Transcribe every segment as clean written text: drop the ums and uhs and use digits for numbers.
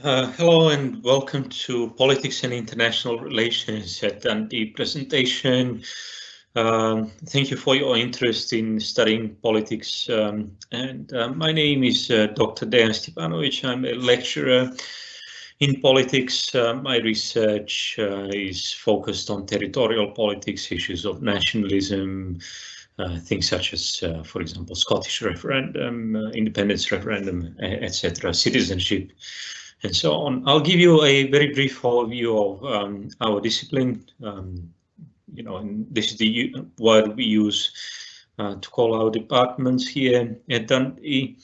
Hello and welcome to Politics and International Relations at Dundee presentation. Thank you for your interest in studying politics. My name is Dr. Dejan Stepanovic. I'm a lecturer in politics. My research is focused on territorial politics, issues of nationalism, things such as, for example, Scottish referendum, independence referendum, etc., citizenship, and so on. I'll give you a very brief overview of our discipline. And this is the word we use to call our departments here at Dundee.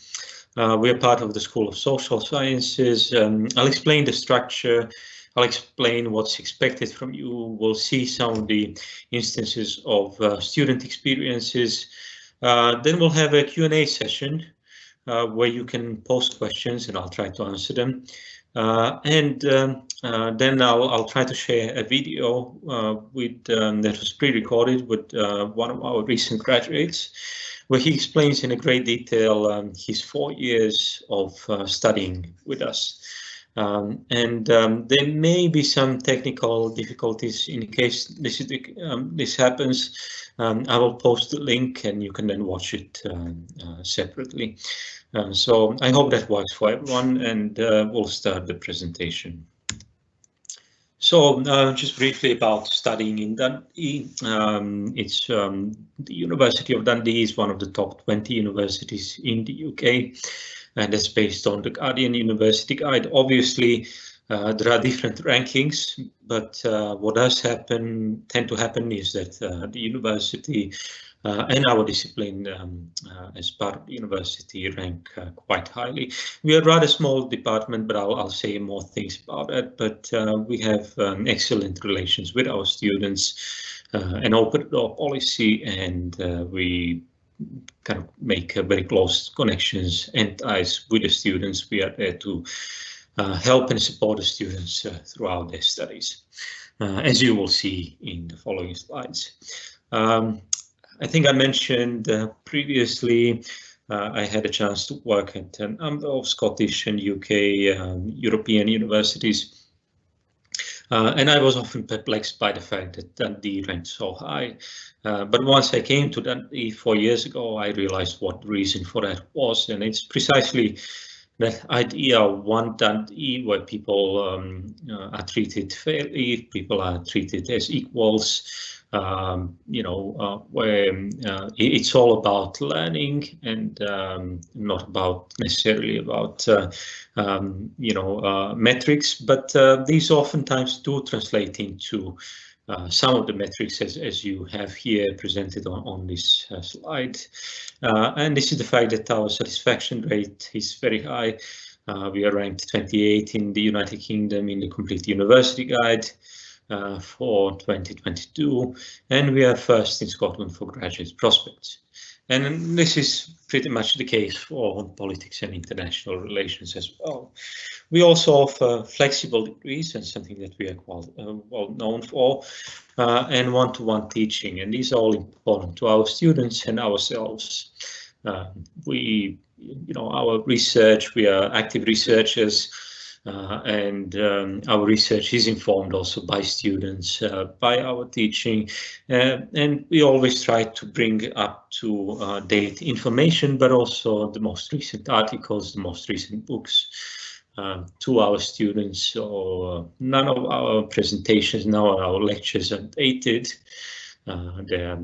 We are part of the School of Social Sciences. I'll explain the structure. I'll explain what's expected from you. We'll see some of the instances of student experiences. Then we'll have a Q&A session where you can post questions and I'll try to answer them. Then I'll try to share a video that was pre-recorded with one of our recent graduates, where he explains in a great detail his 4 years of studying with us. There may be some technical difficulties in case this happens. I will post the link and you can then watch it separately. So I hope that works for everyone, and we'll start the presentation. So just briefly about studying in Dundee. The University of Dundee is one of the top 20 universities in the UK, and that's based on the Guardian University Guide. Obviously, there are different rankings, but what does tend to happen is that the university and our discipline as part of the university rank quite highly. We are a rather small department, but I'll say more things about it. But we have excellent relations with our students, an open door policy, and we kind of make very close connections and ties with the students. We are there to help and support the students throughout their studies, as you will see in the following slides. I think I mentioned previously, I had a chance to work at a number of Scottish and UK European universities. And I was often perplexed by the fact that Dundee ranked so high. But once I came to Dundee 4 years ago, I realized what the reason for that was. And it's precisely that idea of one Dundee, where people are treated fairly, people are treated as equals, where it's all about learning and not about necessarily about metrics, but these oftentimes do translate into some of the metrics as you have here presented on this slide. And this is the fact that our satisfaction rate is very high. We are ranked 28 in the United Kingdom in the Complete University Guide for 2022, and we are first in Scotland for graduate prospects. And this is pretty much the case for politics and international relations as well. We also offer flexible degrees, and something that we are quite well known for, and one-to-one teaching, and these are all important to our students and ourselves. Our research, we are active researchers, and our research is informed also by students, by our teaching, and we always try to bring up to date information, but also the most recent articles, the most recent books to our students. So none of our presentations, none of our lectures are dated. They're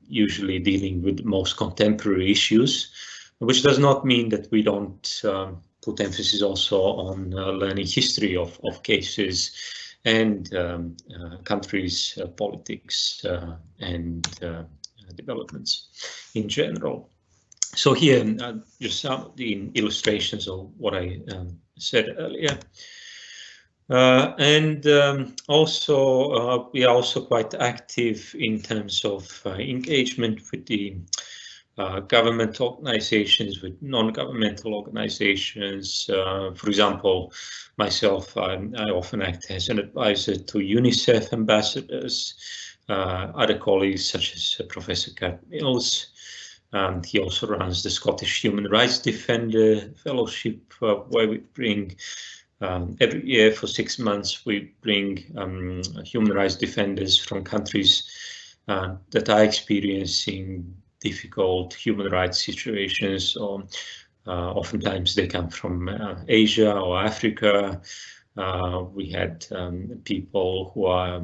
usually dealing with the most contemporary issues, which does not mean that we don't put emphasis also on learning history of cases and countries, politics, and developments in general. So here, just some of the illustrations of what I said earlier. Also, we are also quite active in terms of engagement with the government organizations, with non-governmental organizations. For example, myself, I often act as an advisor to UNICEF ambassadors, other colleagues such as Professor Kat Mills. He also runs the Scottish Human Rights Defender Fellowship, where we bring Every year for 6 months, we bring human rights defenders from countries that are experiencing difficult human rights situations, or oftentimes they come from Asia or Africa. We had people who are,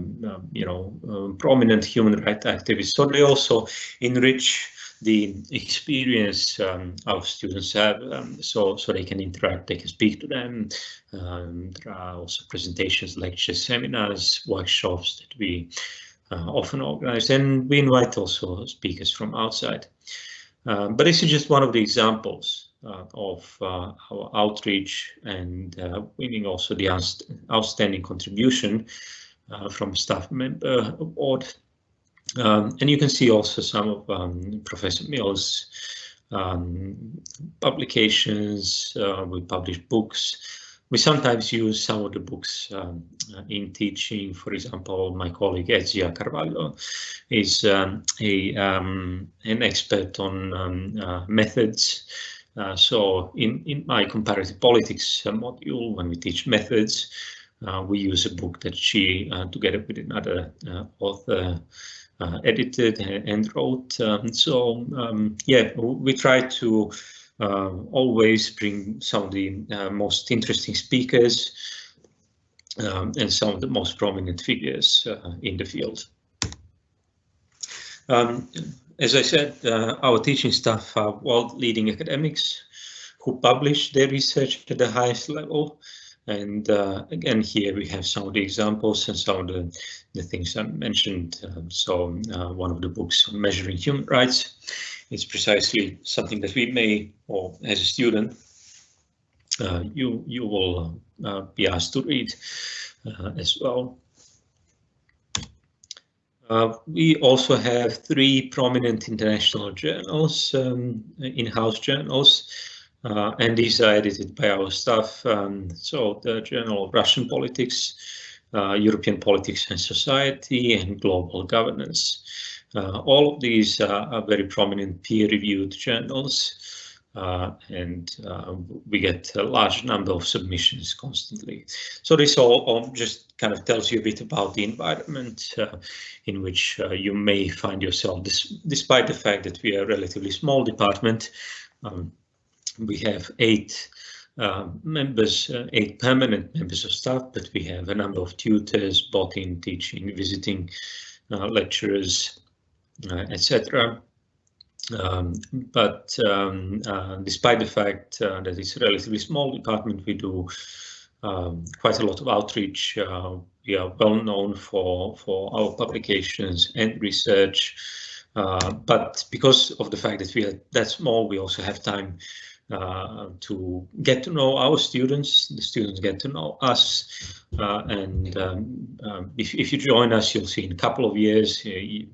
prominent human rights activists. So they also enrich the experience our students have, so they can interact, they can speak to them. There are also presentations, lectures, seminars, workshops that we often organize, and we invite also speakers from outside. But this is just one of the examples of our outreach, and winning also the outstanding contribution from staff member award. And you can see also some of Professor Mill's publications. We publish books. We sometimes use some of the books in teaching. For example, my colleague Ezia Carvalho is an expert on methods. So in my comparative politics module, when we teach methods, we use a book that she, together with another author, edited and wrote. Yeah, we try to always bring some of the most interesting speakers and some of the most prominent figures in the field. As I said, our teaching staff are world-leading academics who publish their research at the highest level. And again, here we have some of the examples and some of the things I mentioned. One of the books on measuring human rights is precisely something that we may, or as a student, you will be asked to read as well. We also have 3 prominent international journals, in-house journals. And these are edited by our staff. So the Journal of Russian Politics, European Politics and Society, and Global Governance. All of these are very prominent peer-reviewed journals, and we get a large number of submissions constantly. So this all just kind of tells you a bit about the environment in which you may find yourself, despite the fact that we are a relatively small department. We have 8 members, 8 permanent members of staff, but we have a number of tutors, both in teaching, visiting lecturers, etc. But despite the fact that it's a relatively small department, we do quite a lot of outreach. We are well known for our publications and research, but because of the fact that we are that small, we also have time to get to know our students. The students get to know us, and if you join us, you'll see in a couple of years,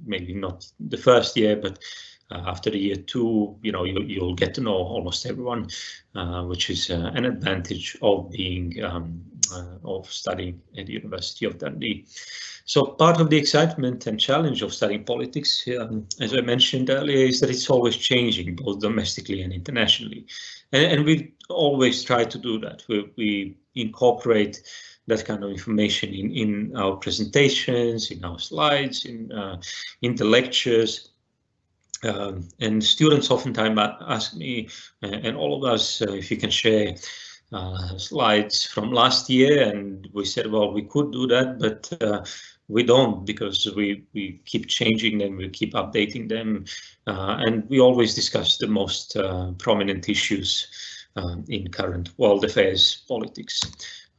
maybe not the first year, but after the year 2, you'll get to know almost everyone, which is an advantage of being of studying at the University of Dundee. So part of the excitement and challenge of studying politics, as I mentioned earlier, is that it's always changing, both domestically and internationally. And we always try to do that. We incorporate that kind of information in our presentations, in our slides, in the lectures. And students oftentimes ask me, and all of us, if you can share slides from last year, and we said, well, we could do that, but we don't, because we keep changing them, we keep updating them, and we always discuss the most prominent issues in current world affairs politics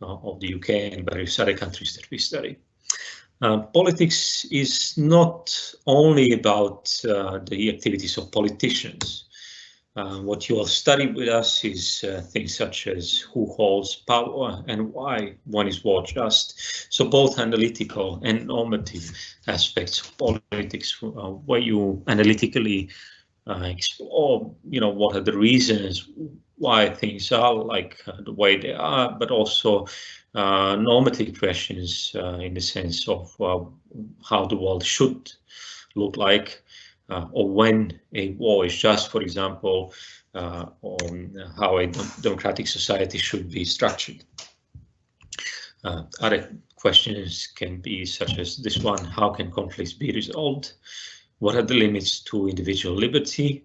of the UK and various other countries that we study. Politics is not only about the activities of politicians. What you will study with us is things such as who holds power and why one is more just. So both analytical and normative aspects of politics, where you analytically explore, what are the reasons why things are like the way they are, but also normative questions in the sense of how the world should look like, or when a war is just, for example, on how a democratic society should be structured. Other questions can be such as this one: how can conflicts be resolved? What are the limits to individual liberty?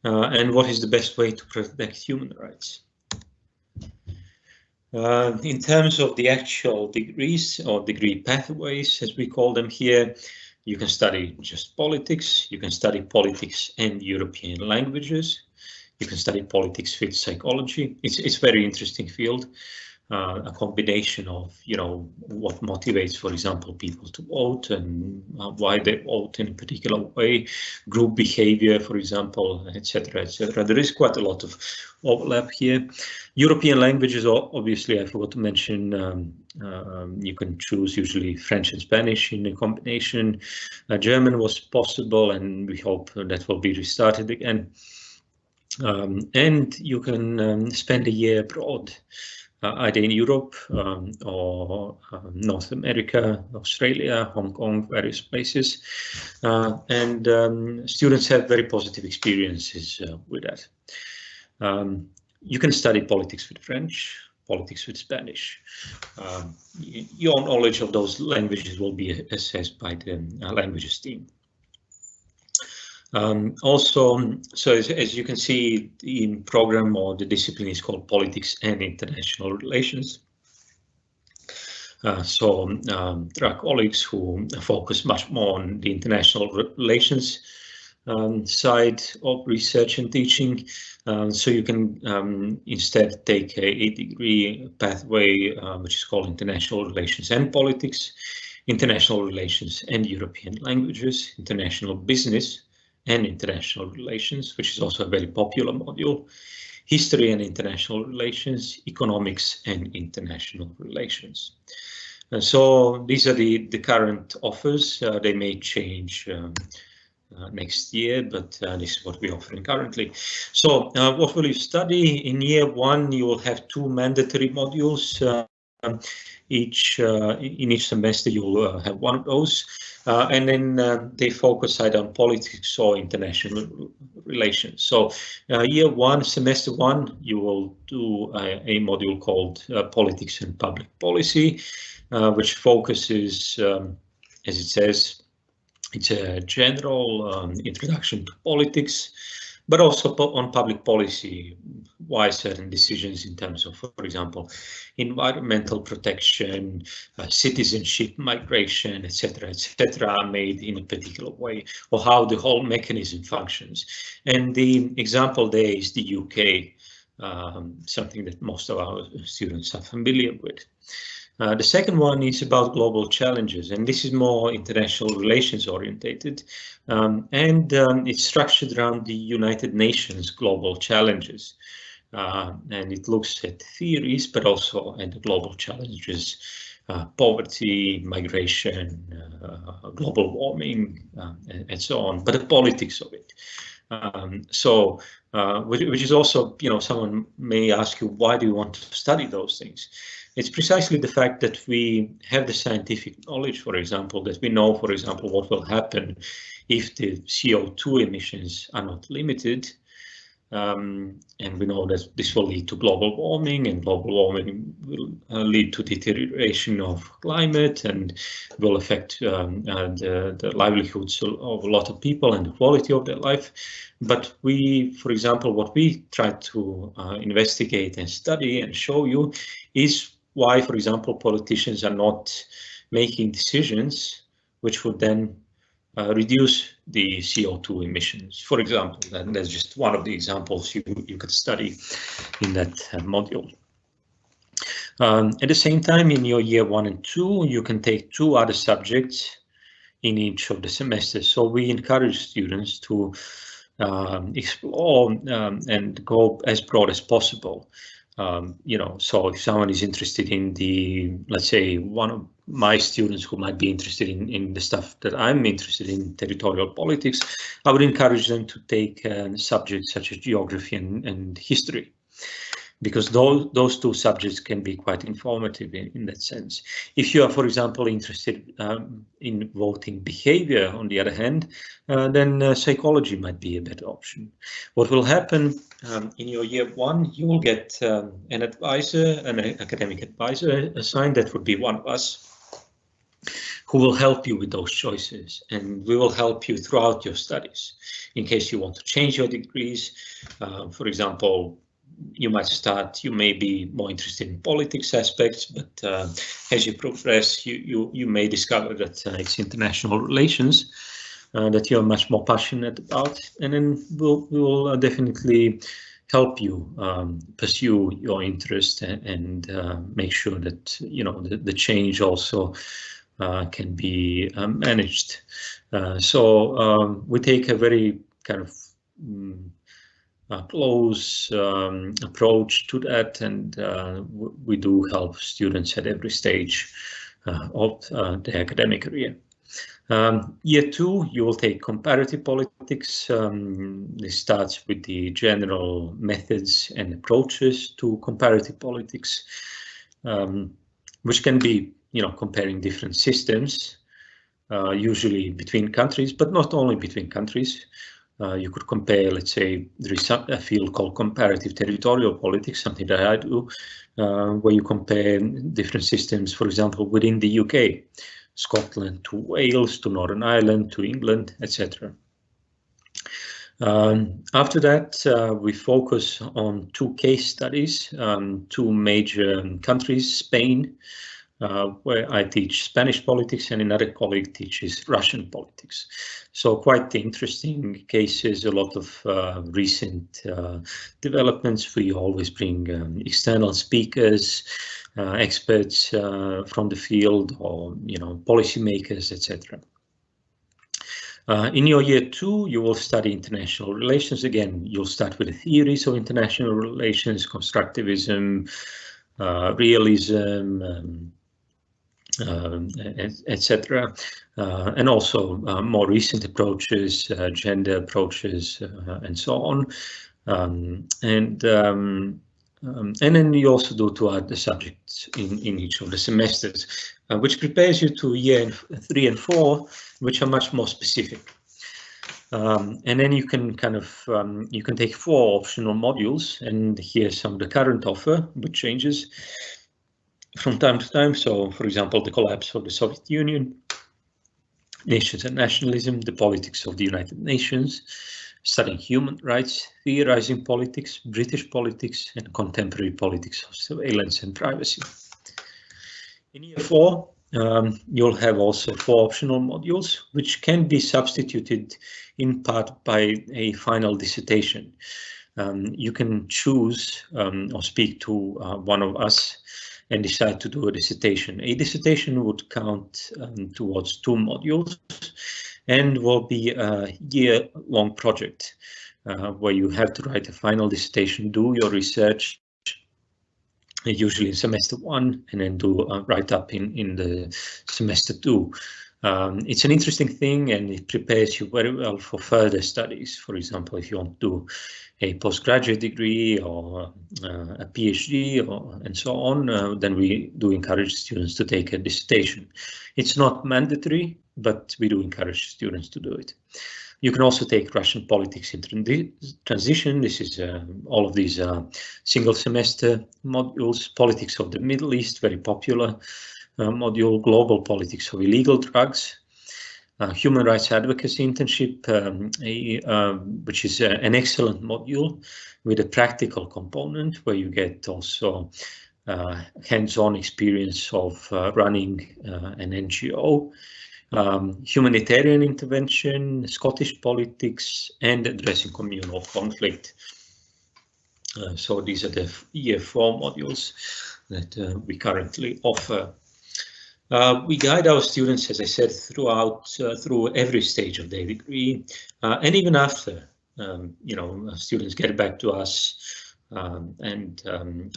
And what is the best way to protect human rights? In terms of the actual degrees or degree pathways, as we call them here, you can study just politics, you can study politics and European languages, you can study politics with psychology. It's a very interesting field. A combination of, what motivates, for example, people to vote and why they vote in a particular way, group behavior, for example, etc., etc. There is quite a lot of overlap here. European languages, obviously, I forgot to mention, you can choose usually French and Spanish in a combination. German was possible, and we hope that will be restarted again. And you can spend a year abroad. Either in Europe or North America, Australia, Hong Kong, various places. And students have very positive experiences with that. You can study politics with French, politics with Spanish. Your knowledge of those languages will be assessed by the languages team. Also, so as you can see, the program or the discipline is called Politics and International Relations. There are colleagues who focus much more on the international relations side of research and teaching. So you can instead take a degree pathway, which is called International Relations and Politics, International Relations and European Languages, International Business and International Relations, which is also a very popular module, History and International Relations, Economics and International Relations. And so these are the current offers. They may change next year, but this is what we're offering currently. So what will you study? In year one, you will have 2 mandatory modules. In each semester, you will have one of those. And then they focus either on politics or international relations. So year one, semester one, you will do a module called Politics and Public Policy, which focuses, as it says, it's a general introduction to politics, but also on public policy, why certain decisions in terms of, for example, environmental protection, citizenship, migration, etc., are made in a particular way, or how the whole mechanism functions. And the example there is the UK, something that most of our students are familiar with. The second one is about global challenges, and this is more international relations orientated, and it's structured around the United Nations global challenges, and it looks at theories, but also at the global challenges, poverty, migration, global warming, and so on, but the politics of it. Which is also, someone may ask you, why do you want to study those things? It's precisely the fact that we have the scientific knowledge, for example, that we know, for example, what will happen if the CO2 emissions are not limited. And we know that this will lead to global warming, and global warming will lead to deterioration of climate and will affect the livelihoods of a lot of people and the quality of their life. But we, for example, what we try to investigate and study and show you is why, for example, politicians are not making decisions which would then reduce the CO2 emissions, for example. And that's just one of the examples you could study in that module. At the same time, in your year 1 and 2, you can take 2 other subjects in each of the semesters. So we encourage students to explore and go as broad as possible. So if someone is interested in let's say one of my students who might be interested in the stuff that I'm interested in, territorial politics, I would encourage them to take subjects such as geography and history. because those two subjects can be quite informative in that sense. If you are, for example, interested in voting behavior, on the other hand, then psychology might be a better option. What will happen in your year one, you will get an advisor, an academic advisor assigned. That would be one of us, who will help you with those choices, and we will help you throughout your studies. In case you want to change your degrees, for example, you may be more interested in politics aspects, but as you progress, you may discover that it's international relations that you're much more passionate about, and then we will definitely help you pursue your interest and make sure that the change also can be managed. So we take a very kind of close approach to that, and we do help students at every stage of the academic career. Year two, you will take comparative politics. This starts with the general methods and approaches to comparative politics, which can be comparing different systems, usually between countries, but not only between countries. You could compare, let's say, there is a field called comparative territorial politics, something that I do, where you compare different systems, for example, within the UK, Scotland to Wales, to Northern Ireland, to England, etc. After that, we focus on two case studies, two major countries, Spain, where I teach Spanish politics, and another colleague teaches Russian politics. So quite interesting cases, a lot of recent developments. We always bring external speakers, experts from the field, or policymakers, etc. In your year two, you will study international relations. Again, you'll start with the theories of international relations, constructivism, realism, etc., and also more recent approaches, gender approaches, and so on. And then you also do two other subjects in each of the semesters, which prepares you to year 3 and 4, which are much more specific. And then you can you can take 4 optional modules, and here's some of the current offer, which changes from time to time. So, for example, the collapse of the Soviet Union, nations and nationalism, the politics of the United Nations, studying human rights, theorizing politics, British politics, and contemporary politics of surveillance and privacy. In year 4, you'll have also 4 optional modules, which can be substituted in part by a final dissertation. You can choose or speak to one of us and decide to do a dissertation. A dissertation would count towards 2 modules and will be a year-long project where you have to write a final dissertation, do your research, usually in semester 1, and then do a write-up in the semester 2. It's an interesting thing, and it prepares you very well for further studies. For example, if you want to do a postgraduate degree or a PhD and so on, then we do encourage students to take a dissertation. It's not mandatory, but we do encourage students to do it. You can also take Russian politics in transition. This is all of these single semester modules. Politics of the Middle East, very popular module. Global politics of illegal drugs. Human rights advocacy internship, which is an excellent module with a practical component where you get also hands-on experience of running an NGO. Humanitarian intervention, Scottish politics, and addressing communal conflict. So these are the year 4 modules that we currently offer. We guide our students, as I said, through every stage of their degree, and even after, students get back to us and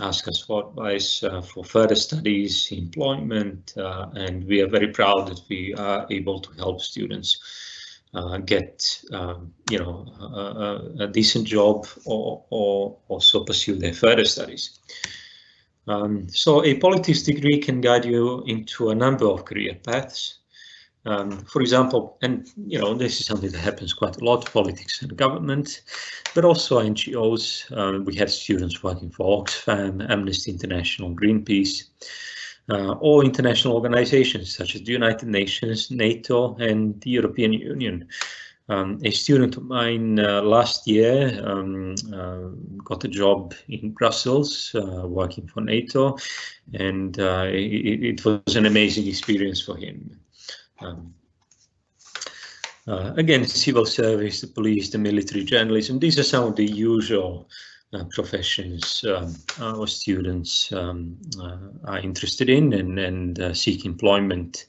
ask us for advice for further studies, employment, and we are very proud that we are able to help students get a decent job or also pursue their further studies. So a politics degree can guide you into a number of career paths. For example, and this is something that happens quite a lot, politics and government, but also NGOs. We had students working for Oxfam, Amnesty International, Greenpeace, or international organizations such as the United Nations, NATO, and the European Union. A student of mine last year got a job in Brussels working for NATO, and it was an amazing experience for him. Again, civil service, the police, the military, journalism, these are some of the usual professions our students are interested in and seek employment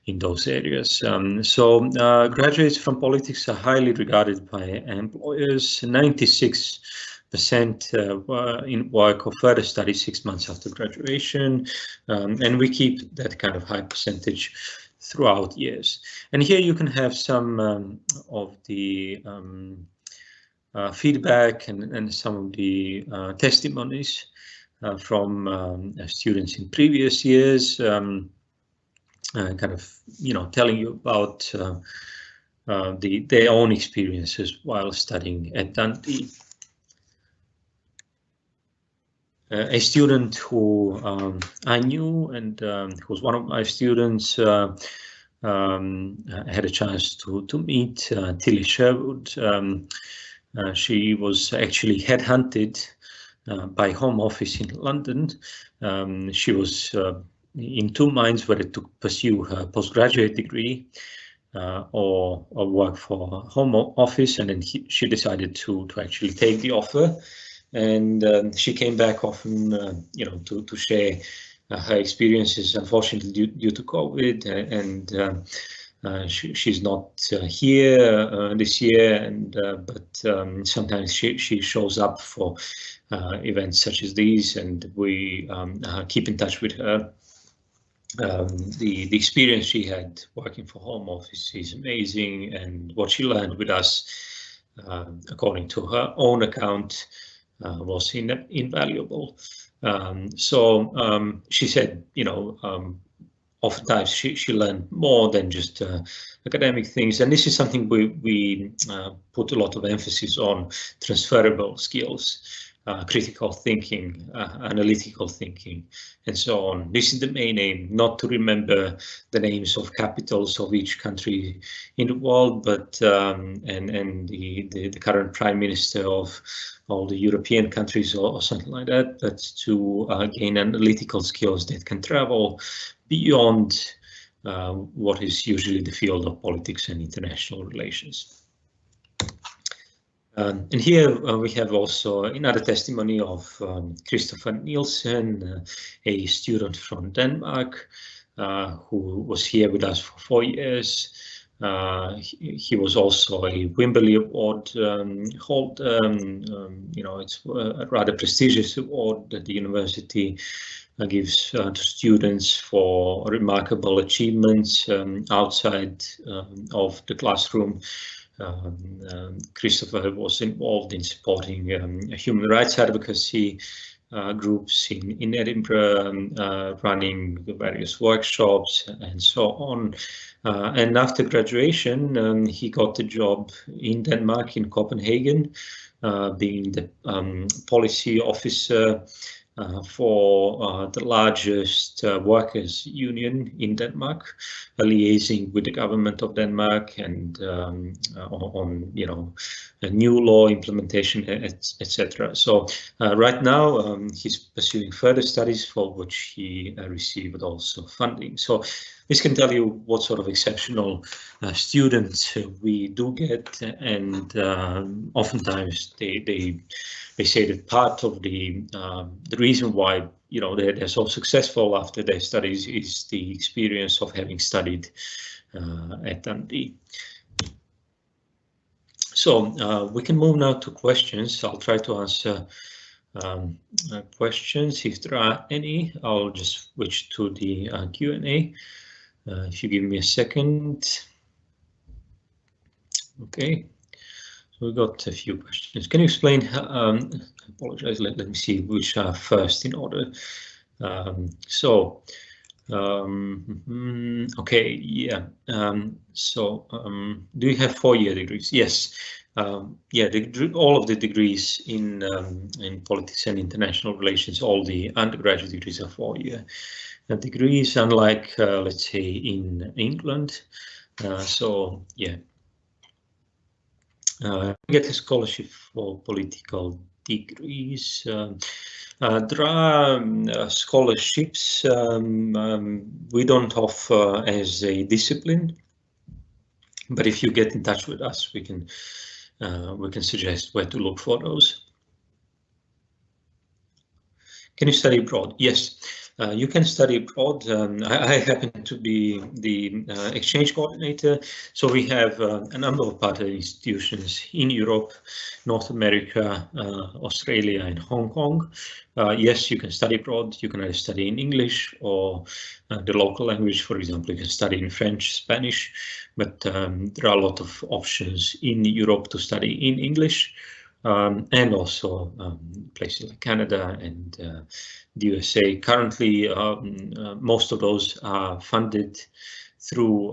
in those areas. So graduates from politics are highly regarded by employers. 96% were in work or further study 6 months after graduation, and we keep that kind of high percentage throughout years. And here you can have some of the feedback and some of the testimonies from students in previous years, kind of telling you about their own experiences while studying at Dundee. A student who I knew and who was one of my students, I had a chance to meet Tilly Sherwood. She was actually headhunted by Home Office in London. She was in two minds whether to pursue her postgraduate degree or work for Home Office, and then she decided to actually take the offer. And she came back often, to share her experiences. Unfortunately, due to COVID, and she's not here this year, but sometimes she shows up for events such as these, and we keep in touch with her. The experience she had working for Home Office is amazing, and what she learned with us, according to her own account, was invaluable. So she said, oftentimes she learned more than just academic things, and this is something we put a lot of emphasis on: transferable skills, critical thinking, analytical thinking, and so on. This is the main aim, not to remember the names of capitals of each country in the world, but and the current prime minister of all the European countries or something like that, but to gain analytical skills that can travel beyond what is usually the field of politics and international relations. And here we have also another testimony of Christopher Nielsen, a student from Denmark, who was here with us for 4 years. He was also a Wimberley Award holder. It's a rather prestigious award that the university gives to students for remarkable achievements outside of the classroom. Christopher was involved in supporting human rights advocacy groups in Edinburgh, running the various workshops and so on. And after graduation, he got a job in Denmark, in Copenhagen, being the policy officer for the largest workers' union in Denmark, liaising with the government of Denmark and on a new law implementation, etc. So right now he's pursuing further studies for which he received also funding. So this can tell you what sort of exceptional students we do get, and oftentimes they say that part of the reason why they're so successful after their studies is the experience of having studied at Dundee. So we can move now to questions. I'll try to answer questions if there are any. I'll just switch to the Q&A. If you give me a second. Okay, so we got a few questions. Can you explain? I apologize. Let me see which are first in order. Okay, yeah. Do you have 4-year degrees? Yes. Yeah, all of the degrees in politics and international relations, all the undergraduate degrees are 4-year degrees, unlike let's say in England. So yeah, get a scholarship for political degrees. There are scholarships we don't offer as a discipline, but if you get in touch with us, we can suggest where to look for those. Can you study abroad? Yes, you can study abroad. I happen to be the exchange coordinator, so we have a number of partner institutions in Europe, North America, Australia, and Hong Kong. Yes, you can study abroad. You can either study in English or the local language. For example, you can study in French, Spanish, but there are a lot of options in Europe to study in English. And also places like Canada and the USA. Currently, most of those are funded through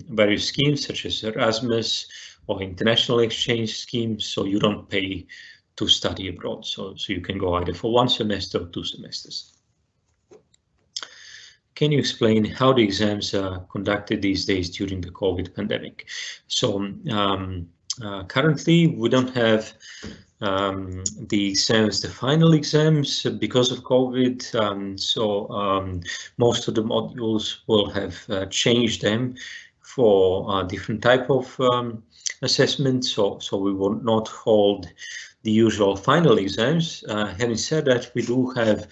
various schemes such as Erasmus or international exchange schemes, so you don't pay to study abroad. So you can go either for 1 semester or 2 semesters. Can you explain how the exams are conducted these days during the COVID pandemic? So currently, we don't have the exams, the final exams, because of COVID. Most of the modules will have changed them for a different type of assessment. So we will not hold the usual final exams. Having said that, we do have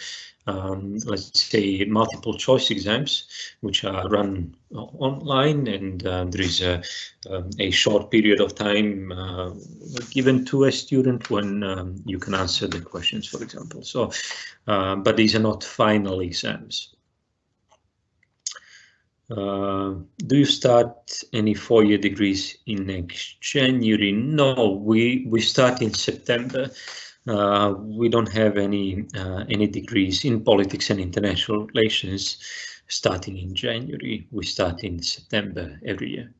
let's say multiple choice exams, which are run online, and there is a short period of time given to a student when you can answer the questions, for example. So, but these are not final exams. Do you start any 4-year degrees in next January? No, we start in September. We don't have any degrees in politics and international relations starting in January. We start in September every year.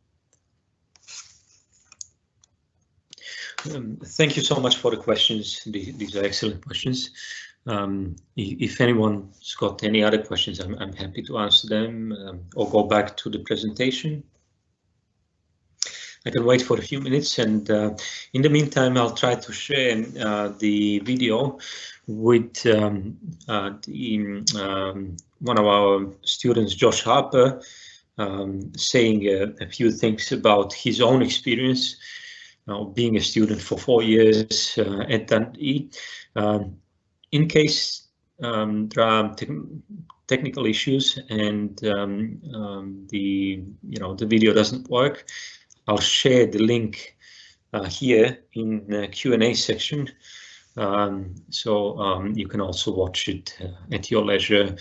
Thank you so much for the questions. These are excellent questions. If anyone's got any other questions, I'm happy to answer them or go back to the presentation. I can wait for a few minutes, and in the meantime, I'll try to share the video with one of our students, Josh Harper, saying a few things about his own experience being a student for 4 years at Dundee. In case there are technical issues and the video doesn't work, I'll share the link here in the Q&A section, so you can also watch it at your leisure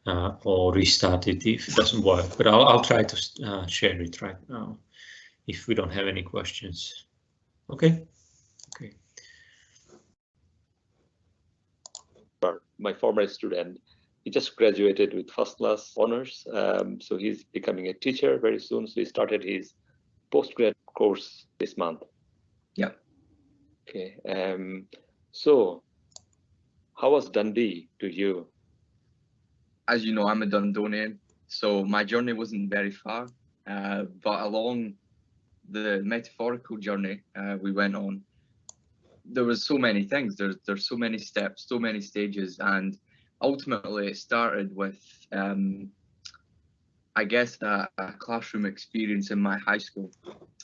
or restart it if it doesn't work. But I'll try to share it right now if we don't have any questions. Okay. Okay. My former student, he just graduated with first class honors, so he's becoming a teacher very soon. So he started his postgrad course this month. Yeah. Okay. So how was Dundee to you? As you know, I'm a Dundonian, so my journey wasn't very far, but along the metaphorical journey we went on, there was so many things. There's so many steps, so many stages, and ultimately it started with I guess a classroom experience in my high school.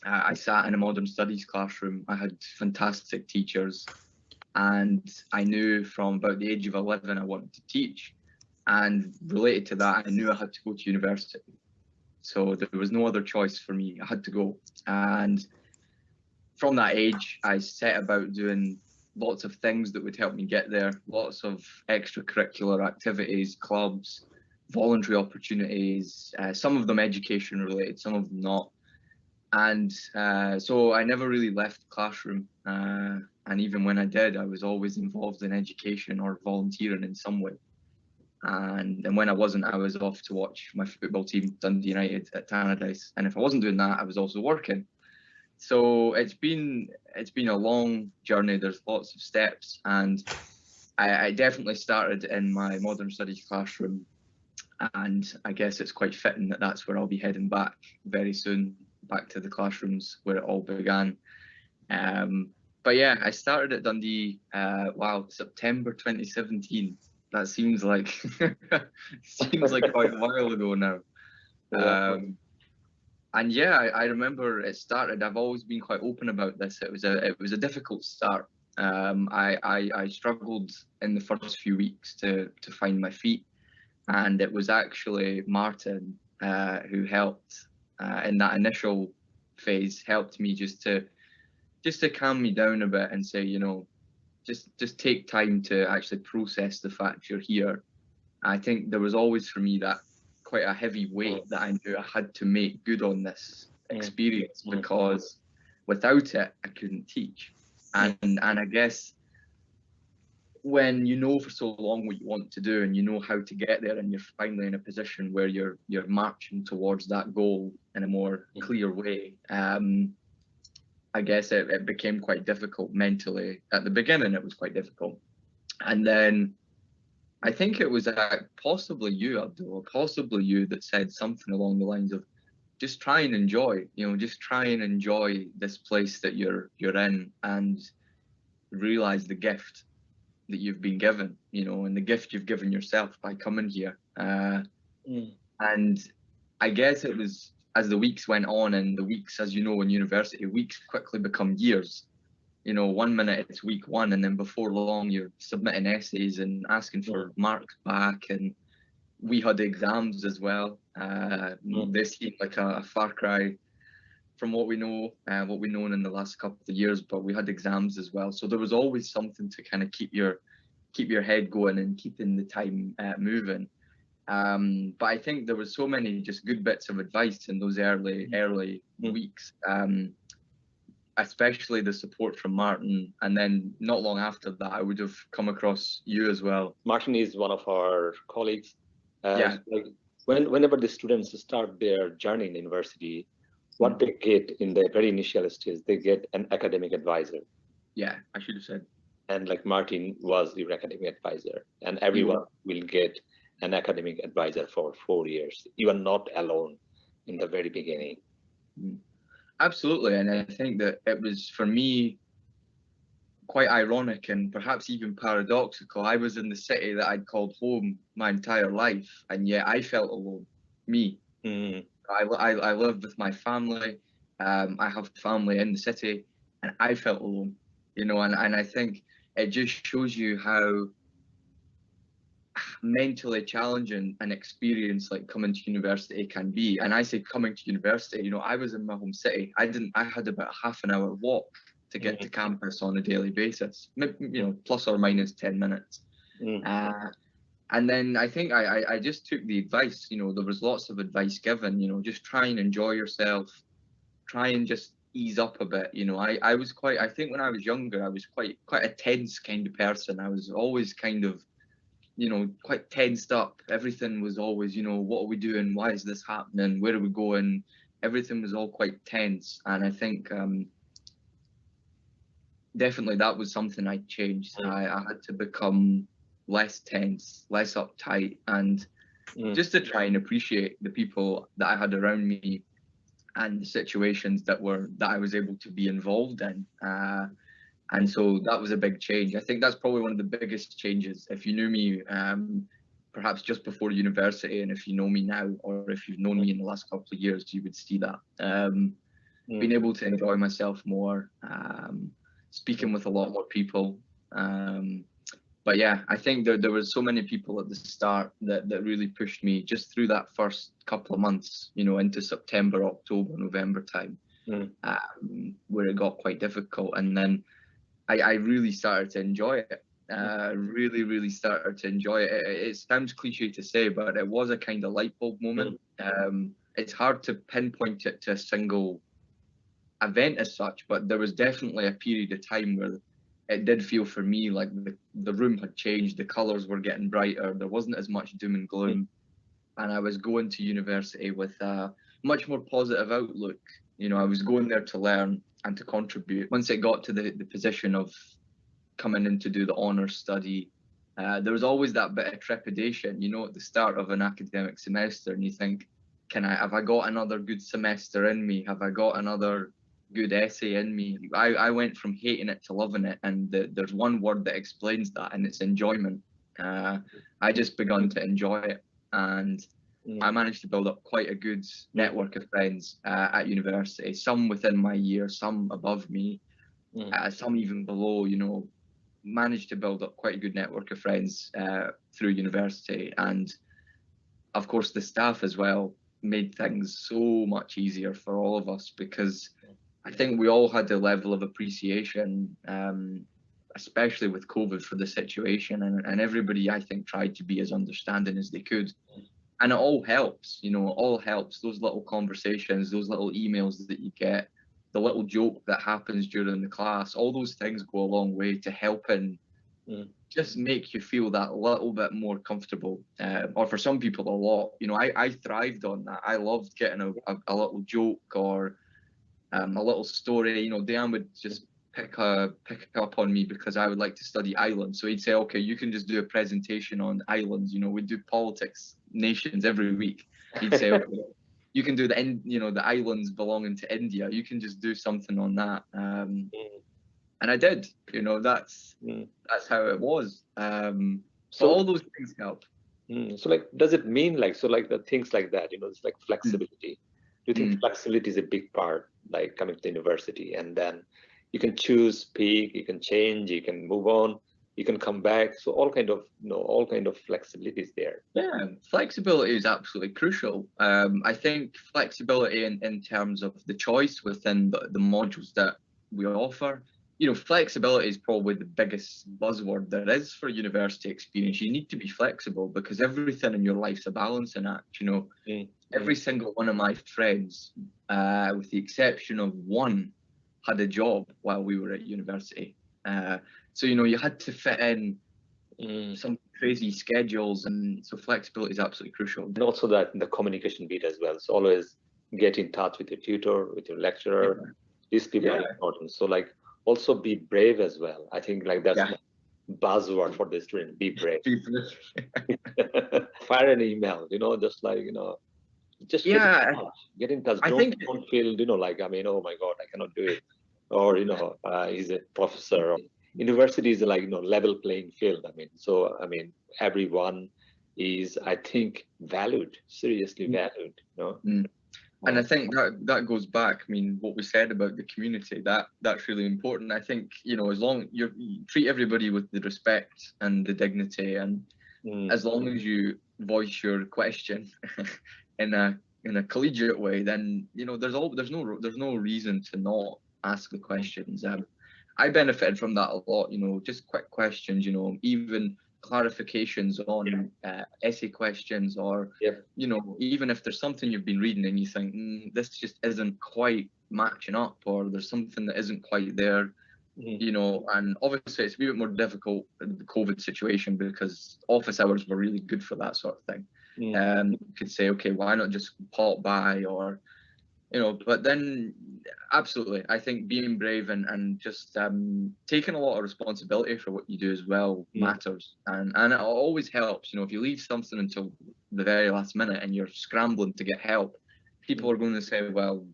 I sat in a modern studies classroom. I had fantastic teachers, and I knew from about the age of 11 I wanted to teach, and related to that, I knew I had to go to university. So there was no other choice for me. I had to go. And from that age, I set about doing lots of things that would help me get there, lots of extracurricular activities, clubs, voluntary opportunities, some of them education related, some of them not. And so I never really left the classroom. And even when I did, I was always involved in education or volunteering in some way. And when I wasn't, I was off to watch my football team, Dundee United, at Tannadice. And if I wasn't doing that, I was also working. So it's been a long journey. There's lots of steps, and I definitely started in my modern studies classroom, and I guess it's quite fitting that that's where I'll be heading back very soon, back to the classrooms where it all began. But yeah, I started at Dundee, wow, September 2017. That seems like seems like quite a while ago now. And yeah, I remember it started. I've always been quite open about this. It was a difficult start. I struggled in the first few weeks to find my feet, and it was actually Martin who helped in that initial phase, helped me just to calm me down a bit and say, you know, just take time to actually process the fact you're here. I think there was always for me that quite a heavy weight that I knew I had to make good on this experience, because without it I couldn't teach. And I guess when you know for so long what you want to do and you know how to get there, and you're finally in a position where you're marching towards that goal in a more clear way, I guess it became quite difficult mentally. At the beginning it was quite difficult, and then I think it was possibly you, Abdul, or possibly you, that said something along the lines of, just try and enjoy, you know, just try and enjoy this place that you're in, and realize the gift that you've been given, you know, and the gift you've given yourself by coming here. And I guess it was as the weeks went on, and the weeks, as you know, in university, weeks quickly become years. You know, 1 minute it's week 1, and then before long you're submitting essays and asking for marks back, and we had exams as well. They seemed like a far cry from what we know, what we've known in the last couple of years, but we had exams as well. So there was always something to kind of keep your head going and keeping the time moving. But I think there was so many just good bits of advice in those early weeks. Especially the support from Martin, and then not long after that I would have come across you as well. Martin is one of our colleagues. Yeah. Like whenever the students start their journey in university, what they get in the very initial stage, they get an academic advisor. Yeah, I should have said. And like Martin was your academic advisor, and everyone will get an academic advisor for 4 years. You are not alone in the very beginning. Absolutely, and I think that it was, for me, quite ironic and perhaps even paradoxical. I was in the city that I'd called home my entire life, and yet I felt alone. Me. I live with my family. I have family in the city, and I felt alone. You know, and I think it just shows you how mentally challenging an experience like coming to university can be. And I say coming to university, you know, I was in my home city. I had about a half an hour walk to get to campus on a daily basis, you know, plus or minus 10 minutes. And then I think I just took the advice, you know, there was lots of advice given, you know, just try and enjoy yourself, try and just ease up a bit. You know, I was quite, I think when I was younger, I was quite a tense kind of person. I was always kind of, you know, quite tensed up. Everything was always, you know, what are we doing? Why is this happening? Where are we going? Everything was all quite tense. And I think definitely that was something I changed. I had to become less tense, less uptight, and just to try and appreciate the people that I had around me and the situations that I was able to be involved in. And so that was a big change. I think that's probably one of the biggest changes. If you knew me perhaps just before university, and if you know me now, or if you've known me in the last couple of years, you would see that. Being able to enjoy myself more, speaking with a lot more people. But yeah, I think there were so many people at the start that really pushed me just through that first couple of months, you know, into September, October, November time, where it got quite difficult. And then I really started to enjoy it. Really started to enjoy it. It sounds cliche to say, but it was a kind of light bulb moment. It's hard to pinpoint it to a single event as such, but there was definitely a period of time where it did feel for me like the room had changed, the colours were getting brighter, there wasn't as much doom and gloom, and I was going to university with a much more positive outlook. You know, I was going there to learn and to contribute. Once it got to the position of coming in to do the honours study, there was always that bit of trepidation, you know, at the start of an academic semester, and you think, have I got another good semester in me? Have I got another good essay in me? I went from hating it to loving it, and there's one word that explains that, and it's enjoyment. I just begun to enjoy it, and I managed to build up quite a good network of friends at university, some within my year, some above me, some even below, you know, managed to build up quite a good network of friends through university. And of course the staff as well made things so much easier for all of us, because I think we all had a level of appreciation, especially with COVID, for the situation, and everybody, I think, tried to be as understanding as they could. And it all helps, you know, it all helps. Those little conversations, those little emails that you get, the little joke that happens during the class, all those things go a long way to helping just make you feel that little bit more comfortable, or for some people a lot. You know, I thrived on that. I loved getting a little joke or a little story. You know, Dan would just pick up on me because I would like to study islands, so he'd say, okay, you can just do a presentation on islands. You know, we'd do politics, nations every week. He'd say, okay, you can do the islands belonging to India, you can just do something on that. And I did, you know, that's how it was. So all those things help. So like, does it mean like, so like the things like that, you know, it's like flexibility. Do you think flexibility is a big part, like coming to the university, and then you can choose, pick, you can change, you can move on, you can come back. So all kind of flexibility is there. Yeah, flexibility is absolutely crucial. I think flexibility in terms of the choice within the modules that we offer. You know, flexibility is probably the biggest buzzword there is for university experience. You need to be flexible because everything in your life's a balancing act. You know, every single one of my friends, with the exception of one, had a job while we were at university. So, you know, you had to fit in some crazy schedules, and so flexibility is absolutely crucial. And also that the communication bit as well. So always get in touch with your tutor, with your lecturer. Yeah. These people are important. So like, also be brave as well. I think like that's the buzzword for the student, be brave. Fire an email, you know, just like, you know, just get in touch. Don't feel, you know, like, I mean, oh my God, I cannot do it. Or, you know, he's a professor. University is like, you know, level playing field. I mean, so, I mean, everyone is, I think, valued, seriously valued, you know. And I think that goes back, I mean, what we said about the community, that's really important. I think, you know, as long you treat everybody with the respect and the dignity, and as long as you voice your question in a collegiate way, then, you know, there's no reason to not ask the questions. I benefited from that a lot, you know, just quick questions, you know, even clarifications on essay questions, or you know, even if there's something you've been reading and you think this just isn't quite matching up, or there's something that isn't quite there, you know. And obviously it's a bit more difficult in the COVID situation because office hours were really good for that sort of thing. You could say, okay, why not just pop by, or you know, but then absolutely, I think being brave and just taking a lot of responsibility for what you do as well matters, and it always helps. You know, if you leave something until the very last minute and you're scrambling to get help, people are going to say, well,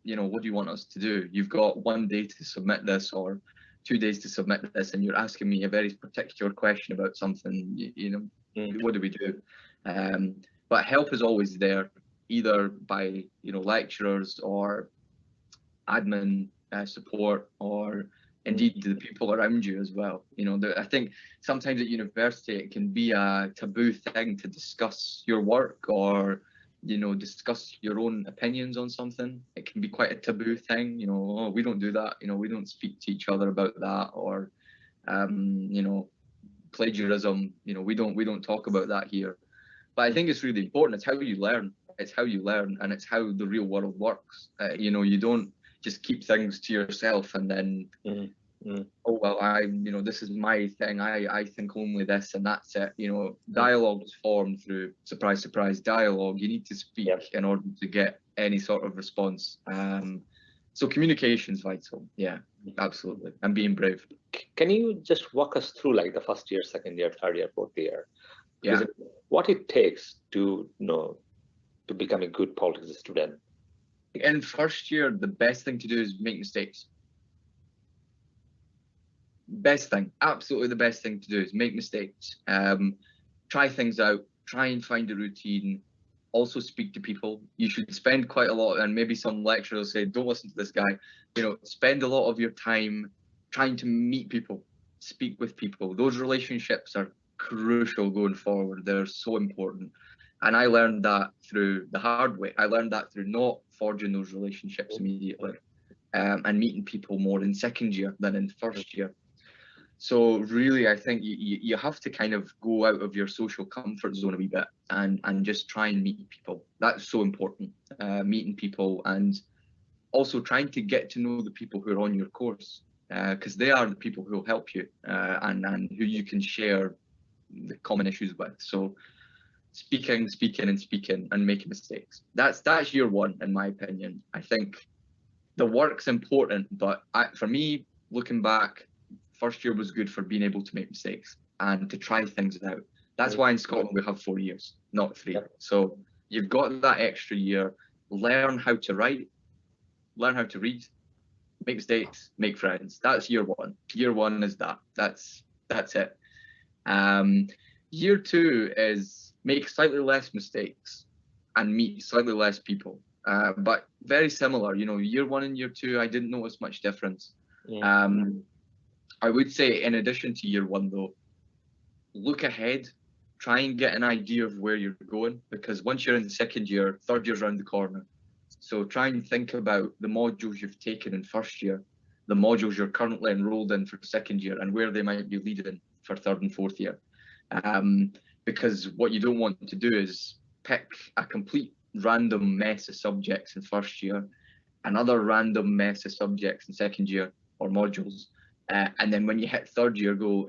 you know, what do you want us to do? You've got 1 day to submit this, or 2 days to submit this, and you're asking me a very particular question about something. You know, what do we do? But help is always there, either by, you know, lecturers or admin support, or indeed the people around you as well. You know, I think sometimes at university it can be a taboo thing to discuss your work, or, you know, discuss your own opinions on something. It can be quite a taboo thing, you know. Oh, we don't do that, you know, we don't speak to each other about that, or you know, plagiarism, you know, we don't talk about that here. But I think it's really important. It's how you learn. It's how you learn, and it's how the real world works. You know, you just keep things to yourself, and then oh well, this is my thing. I think only this, and that's it. Dialogue is formed through surprise dialogue. You need to speak in order to get any sort of response. So communication is vital. Yeah, absolutely, and being brave. Can you just walk us through like the first year, second year, third year, fourth year? Yeah. What it takes to to become a good politics student? In first year, the best thing to do is make mistakes. Best thing, absolutely the best thing to do is make mistakes. Try things out, try and find a routine. Also speak to people. You should spend quite a lot, and maybe some lecturer will say, don't listen to this guy. Spend a lot of your time trying to meet people, speak with people. Those relationships are crucial going forward. They're so important. And I learned that through the hard way. I learned that through not forging those relationships immediately, and meeting people more in second year than in first year. So really, I think you have to kind of go out of your social comfort zone a wee bit and just try and meet people. That's so important, meeting people, and also trying to get to know the people who are on your course, because they are the people who will help you, and who you can share the common issues with. So speaking and making mistakes. That's year one, in my opinion. I think the work's important, but for me, looking back, first year was good for being able to make mistakes and to try things out. That's why in Scotland we have 4 years, not 3. So you've got that extra year. Learn how to write, learn how to read, make mistakes, make friends. That's year one. Year one is that. That's it. Year two is make slightly less mistakes and meet slightly less people. But very similar. Year one and year two, I didn't notice much difference. I would say, in addition to year one, though, look ahead, try and get an idea of where you're going, because once you're in the second year, third year's around the corner. So try and think about the modules you've taken in first year, the modules you're currently enrolled in for second year, and where they might be leading for third and fourth year. Because what you don't want to do is pick a complete random mess of subjects in first year, another random mess of subjects in second year or modules, and then when you hit third year, go,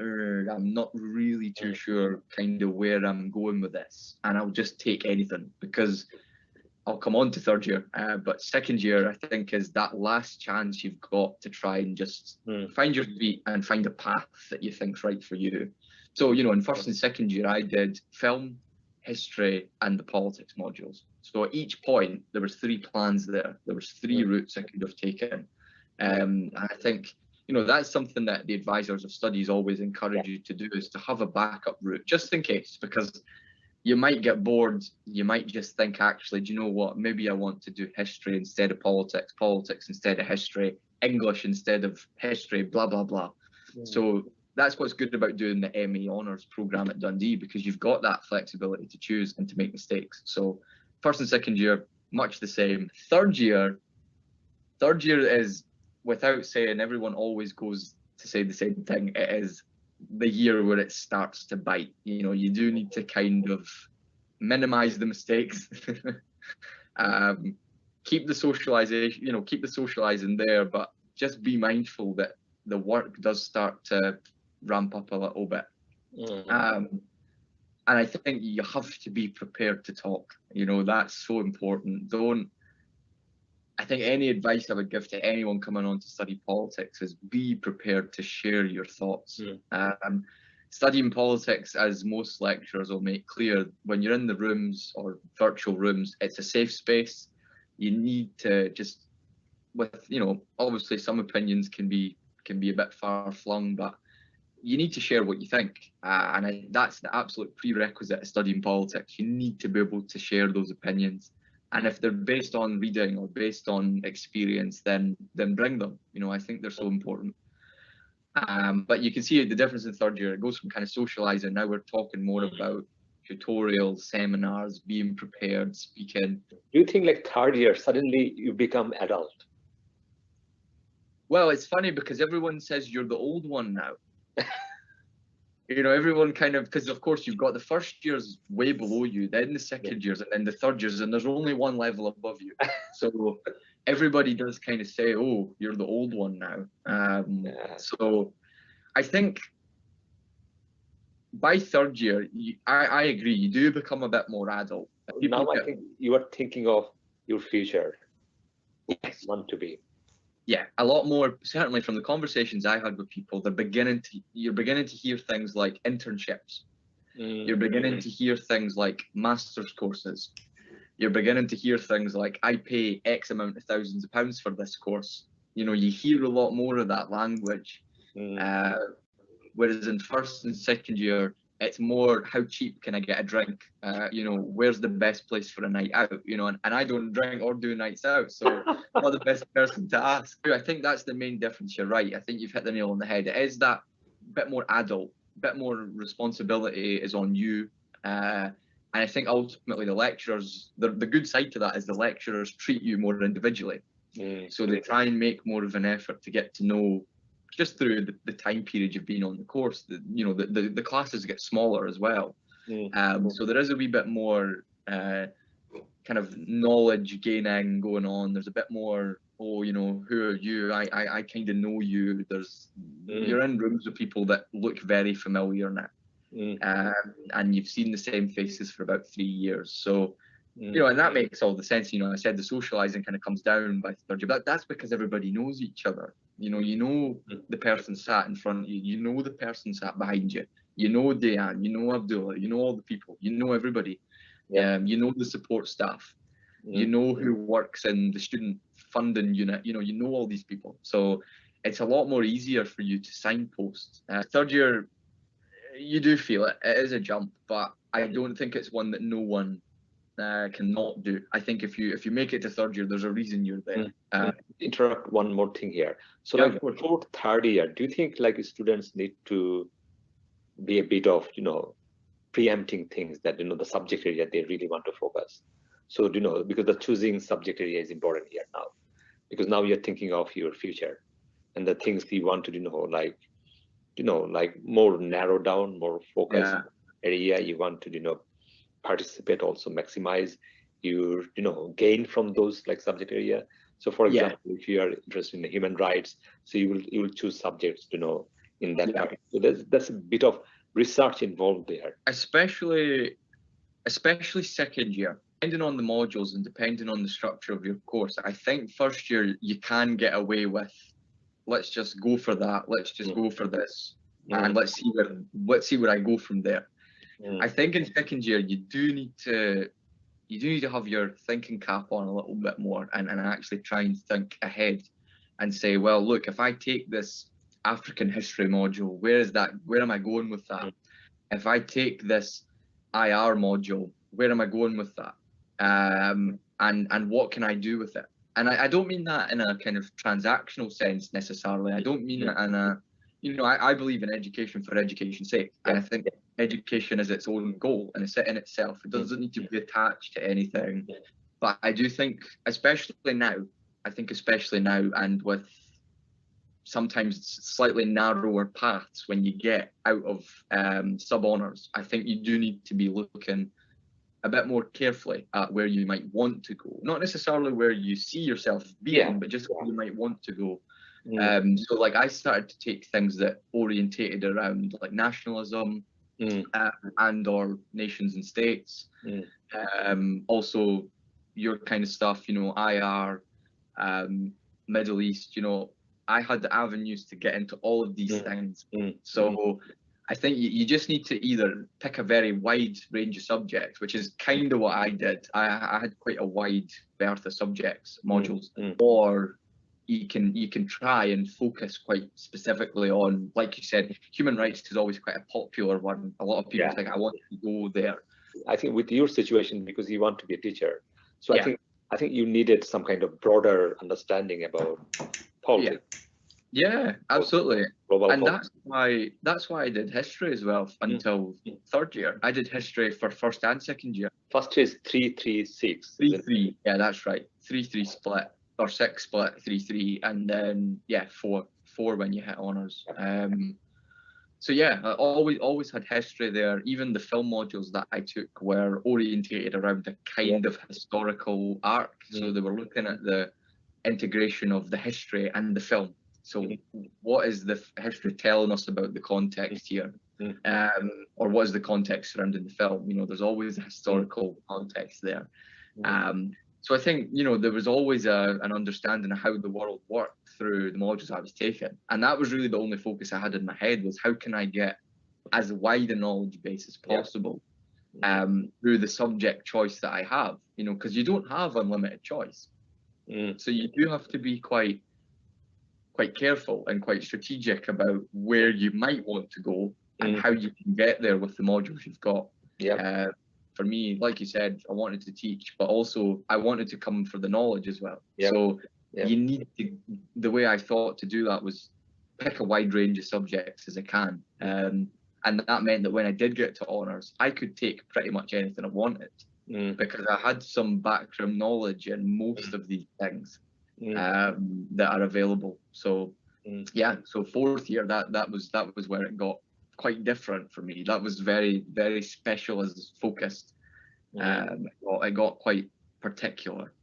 I'm not really too sure kind of where I'm going with this, and I'll just take anything, because I'll come on to third year. But second year, I think, is that last chance you've got to try and just find your feet and find a path that you think's right for you. So, in first and second year, I did film, history, and the politics modules. So at each point, there was 3 plans there. There was 3 routes I could have taken. And I think, that's something that the advisors of studies always encourage you to do, is to have a backup route, just in case, because you might get bored. You might just think, actually, do you know what? Maybe I want to do history instead of politics, politics instead of history, English instead of history, blah, blah, blah. So that's what's good about doing the MA Honours programme at Dundee, because you've got that flexibility to choose and to make mistakes. So first and second year, much the same. Third year is, without saying, everyone always goes to say the same thing. It is the year where it starts to bite. You do need to kind of minimize the mistakes. Keep the socialization, keep the socializing there, but just be mindful that the work does start to ramp up a little bit. And I think you have to be prepared to talk. That's so important. I think any advice I would give to anyone coming on to study politics is be prepared to share your thoughts. Studying politics, as most lecturers will make clear, when you're in the rooms or virtual rooms, it's a safe space. You need to just, obviously some opinions can be a bit far flung, but you need to share what you think. That's the absolute prerequisite of studying politics. You need to be able to share those opinions. And if they're based on reading or based on experience, then bring them. I think they're so important. But you can see the difference in third year. It goes from kind of socializing. Now we're talking more about tutorials, seminars, being prepared, speaking. Do you think like third year, suddenly you become adult? Well, it's funny because everyone says you're the old one now. you know, everyone kind of, because of course you've got the first years way below you, then the second years, and then the third years, and there's only one level above you. So everybody does kind of say, oh, you're the old one now. So I think by third year, I agree, you do become a bit more adult. Now I think you are thinking of your future. Yes. Want to be. Yeah, a lot more, certainly from the conversations I had with people, you're beginning to hear things like internships. You're beginning to hear things like master's courses. You're beginning to hear things like, I pay X amount of thousands of pounds for this course. You know, you hear a lot more of that language. Whereas in first and second year, it's more, how cheap can I get a drink? You know, where's the best place for a night out? You know, and I don't drink or do nights out, so I'm not the best person to ask. I think that's the main difference. You're right. I think you've hit the nail on the head. It is that bit more adult, bit more responsibility is on you. And I think ultimately the lecturers, the good side to that is the lecturers treat you more individually. So they try and make more of an effort to get to know, just through the time period you've been on the course, you know, the classes get smaller as well. So there is a wee bit more kind of knowledge gaining going on. There's a bit more, oh, you know, who are you? I kind of know you. You're in rooms with people that look very familiar now. And you've seen the same faces for about 3 years. So, you know, and that makes all the sense. You know, I said the socializing kind of comes down by third year, but that's because everybody knows each other. You know the person sat in front of you, you know the person sat behind you, you know Diane, you know Abdullah, you know all the people, you know everybody. You know the support staff, you know who works in the student funding unit, you know all these people. So it's a lot more easier for you to signpost. Third year, you do feel it. It is a jump, but I don't think it's one that no one cannot do. I think if you make it to third year, there's a reason you're there. Interrupt one more thing here. So like for fourth, third year, do you think like students need to be a bit of, you know, preempting things that, you know, the subject area they really want to focus? So, you know, because the choosing subject area is important here now, because now you're thinking of your future and the things you want to, you know, like more narrow down, more focused area you want to, you know, participate, also maximize your, you know, gain from those like subject area. So for example, if you are interested in human rights, so you will choose subjects, you know, in that part. So there's a bit of research involved there, especially second year, depending on the modules and depending on the structure of your course. I think first year you can get away with, let's just go for that, let's just go for this, and let's see where I go from there. I think in second year you do need to have your thinking cap on a little bit more and actually try and think ahead and say, well, look, if I take this African history module, where am I going with that? If I take this IR module, where am I going with that? And what can I do with it? And I don't mean that in a kind of transactional sense necessarily. I don't mean it in a, you know, I believe in education for education's sake. And I think education is its own goal and it's in itself. It doesn't need to be attached to anything. But I do think, especially now, and with sometimes slightly narrower paths when you get out of sub-honours, I think you do need to be looking a bit more carefully at where you might want to go. Not necessarily where you see yourself being, but just where you might want to go. So like I started to take things that orientated around like nationalism and or nations and states. Also your kind of stuff, you know, IR, Middle East, you know, I had the avenues to get into all of these things. So I think you just need to either pick a very wide range of subjects, which is kind of what I did. I had quite a wide berth of subjects, modules, or you can try and focus quite specifically on, like you said, human rights is always quite a popular one. A lot of people think, I want to go there. I think with your situation, because you want to be a teacher, so I think you needed some kind of broader understanding about politics. Yeah, absolutely. And politics. that's why I did history as well until third year. I did history for first and second year. First is 3-3-6. 3-3. Yeah, that's right. 3-3 split or 6 split 3-3, and then 4 when you hit honours. So yeah, I always had history there. Even the film modules that I took were orientated around a kind of historical arc. So they were looking at the integration of the history and the film. So what is the history telling us about the context here? Or what is the context surrounding the film? You know, there's always a historical context there. So I think, you know, there was always an understanding of how the world worked through the modules I was taking. And that was really the only focus I had in my head, was how can I get as wide a knowledge base as possible through the subject choice that I have, you know, because you don't have unlimited choice. So you do have to be quite careful and quite strategic about where you might want to go and how you can get there with the modules you've got. For me, like you said, I wanted to teach, but also I wanted to come for the knowledge as well. So you need to, the way I thought to do that was pick a wide range of subjects as I can. And that meant that when I did get to honours, I could take pretty much anything I wanted because I had some background knowledge in most of these things that are available. So yeah, so fourth year, that was where it got quite different for me. That was very, very special as focused. I got quite particular.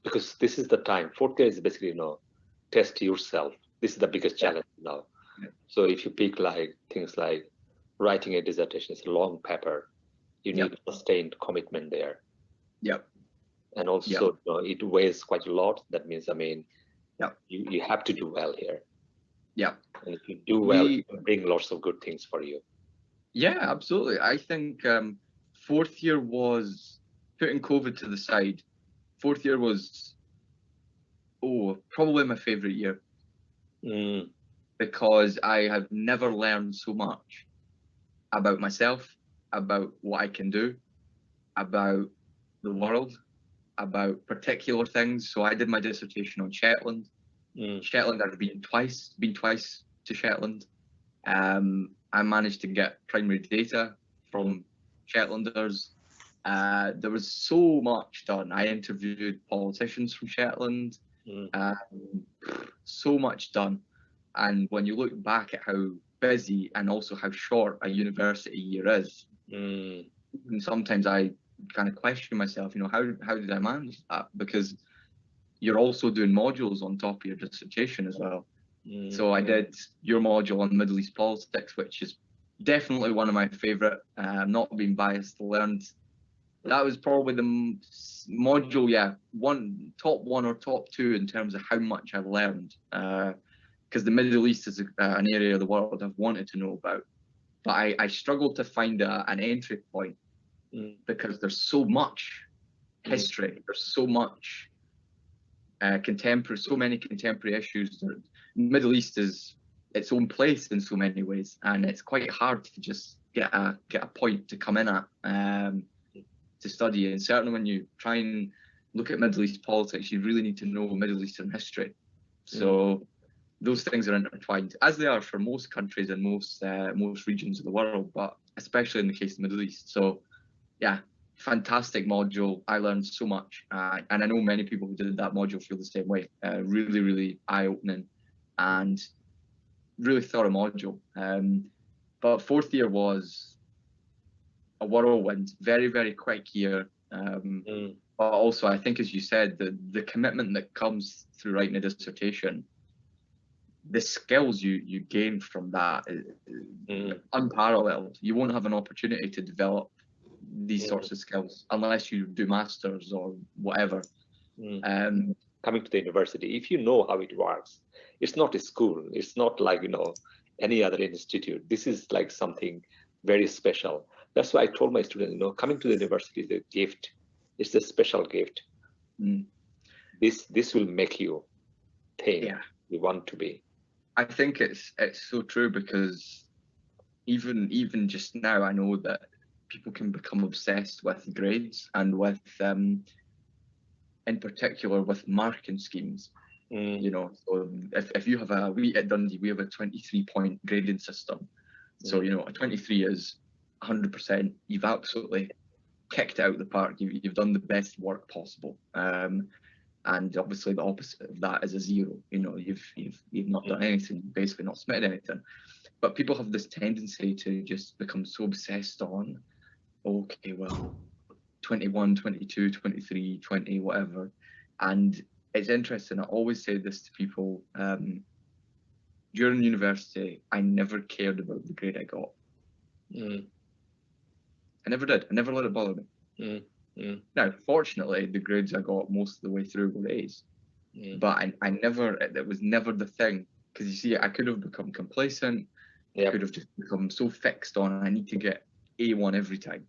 Because this is the time. Fourth year is basically, you know, test yourself. This is the biggest challenge now. So if you pick like things like writing a dissertation, it's a long paper. You need sustained commitment there. And also, you know, it weighs quite a lot. That means, I mean, you have to do well here. And if you do well, it will bring lots of good things for you. Yeah, absolutely. I think fourth year was, putting COVID to the side, fourth year was, probably my favorite year. Because I have never learned so much about myself, about what I can do, about the world, about particular things. So I did my dissertation on Shetland. Shetland, I've been twice to Shetland. I managed to get primary data from Shetlanders. There was so much done. I interviewed politicians from Shetland. So much done. And when you look back at how busy and also how short a university year is, and sometimes I kind of question myself, you know, how did I manage that? Because you're also doing modules on top of your dissertation as well. So I did your module on Middle East politics, which is definitely one of my favorite. Not being biased, learned. That was probably the module, top one or top two in terms of how much I've learned. Because the Middle East is an area of the world I've wanted to know about. But I struggled to find an entry point because there's so much history, there's so much so many contemporary issues. The Middle East is its own place in so many ways, and it's quite hard to just get a point to come in at to study. And certainly when you try and look at Middle East politics, you really need to know Middle Eastern history. So those things are intertwined, as they are for most countries and most regions of the world, but especially in the case of the Middle East. So yeah, fantastic module. I learned so much, and I know many people who did that module feel the same way. Really, really eye-opening and really thorough module. But fourth year was a whirlwind, very, very quick year. But also, I think, as you said, the commitment that comes through writing a dissertation, the skills you gain from that is unparalleled. You won't have an opportunity to develop these sorts of skills unless you do masters or whatever. Coming to the university, if you know how it works, it's not a school. It's not like, you know, any other institute. This is like something very special. That's why I told my students, you know, coming to the university is a gift. It's a special gift. This will make you think you want to be. I think it's so true, because even just now, I know that people can become obsessed with grades and with in particular with marking schemes. You know, so if you have we at Dundee, we have a 23-point grading system. So, you know, a 23 is 100%. You've absolutely kicked it out of the park. You've done the best work possible. And obviously the opposite of that is a 0. You know, you've not done anything, you've basically not submitted anything. But people have this tendency to just become so obsessed on, okay, well, 21, 22, 23, 20, whatever. And it's interesting, I always say this to people, during university, I never cared about the grade I got. I never did. I never let it bother me. Now, fortunately, the grades I got most of the way through were A's. But I never, it was never the thing. Because you see, I could have become complacent. I could have just become so fixed on, I need to get A1 every time.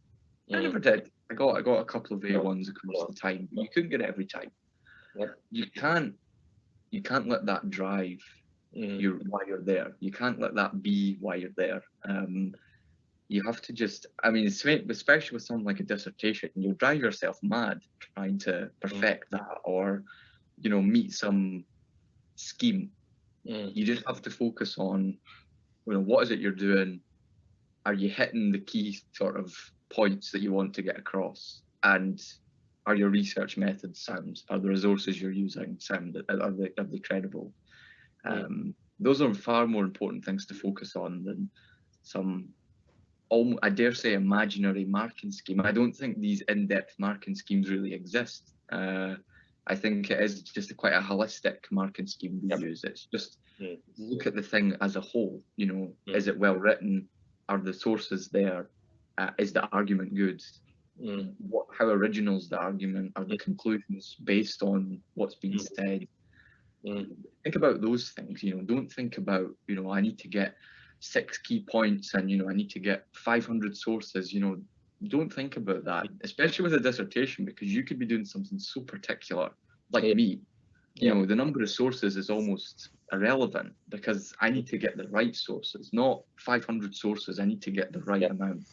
I never did. I got a couple of A1s across the time, but you couldn't get it every time. You can't let that drive why you're there. You can't let that be why you're there. You have to just, I mean, especially with something like a dissertation, you'll drive yourself mad trying to perfect that, or, you know, meet some scheme. You just have to focus on, you know, what is it you're doing? Are you hitting the key sort of points that you want to get across? And are your research methods sound? Are the resources you're using sound? Are they credible? Those are far more important things to focus on than some, I dare say, imaginary marking scheme. I don't think these in-depth marking schemes really exist. I think it is just quite a holistic marking scheme we use. It's just look at the thing as a whole. You know, is it well written? Are the sources there? Is the argument good? How original is the argument? Are the conclusions based on what's been said? Think about those things. You know, don't think about, you know, I need to get 6 key points and, you know, I need to get 500 sources. You know, don't think about that, especially with a dissertation, because you could be doing something so particular, like me. You know, the number of sources is almost irrelevant, because I need to get the right sources, not 500 sources. I need to get the right amount,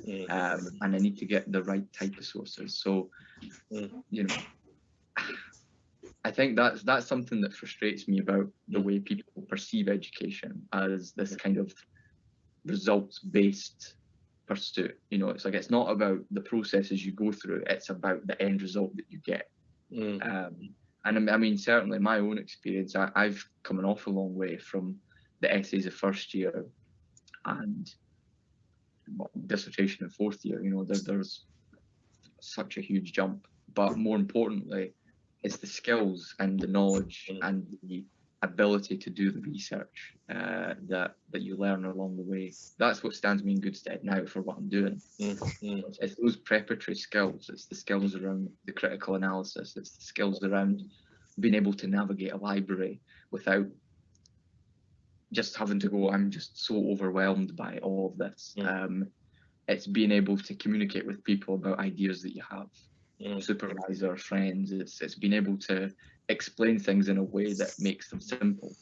and I need to get the right type of sources. So, you know, I think that's something that frustrates me about the way people perceive education as this kind of results-based pursuit. You know, it's like, it's not about the processes you go through, it's about the end result that you get. And I mean, certainly my own experience, I've come an awful long way from the essays of first year and dissertation in fourth year. You know, there's such a huge jump. But more importantly, it's the skills and the knowledge and the ability to do the research that you learn along the way. That's what stands me in good stead now for what I'm doing. It's those preparatory skills. It's the skills around the critical analysis. It's the skills around being able to navigate a library without just having to go, I'm just so overwhelmed by all of this. It's being able to communicate with people about ideas that you have. Supervisor, friends, it's being able to explain things in a way that makes them simple.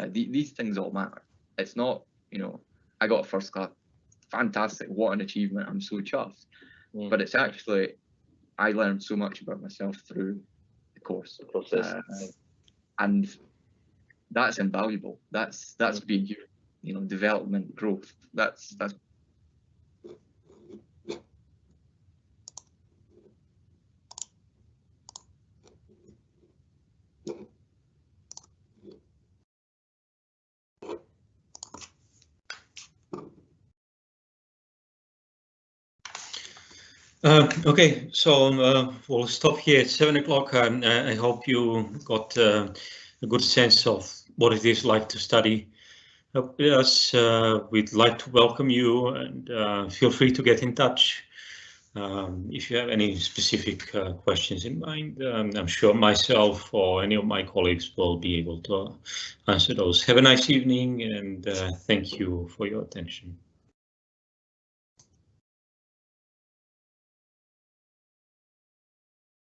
These things all matter. It's not, you know, I got a first class, fantastic, what an achievement, I'm so chuffed. But it's actually, I learned so much about myself through the course. And that's invaluable. That's being human, you know, development, growth. That's okay, so we'll stop here at 7 o'clock, and I hope you got a good sense of what it is like to study. Yes, we'd like to welcome you, and feel free to get in touch if you have any specific questions in mind. I'm sure myself or any of my colleagues will be able to answer those. Have a nice evening, and thank you for your attention.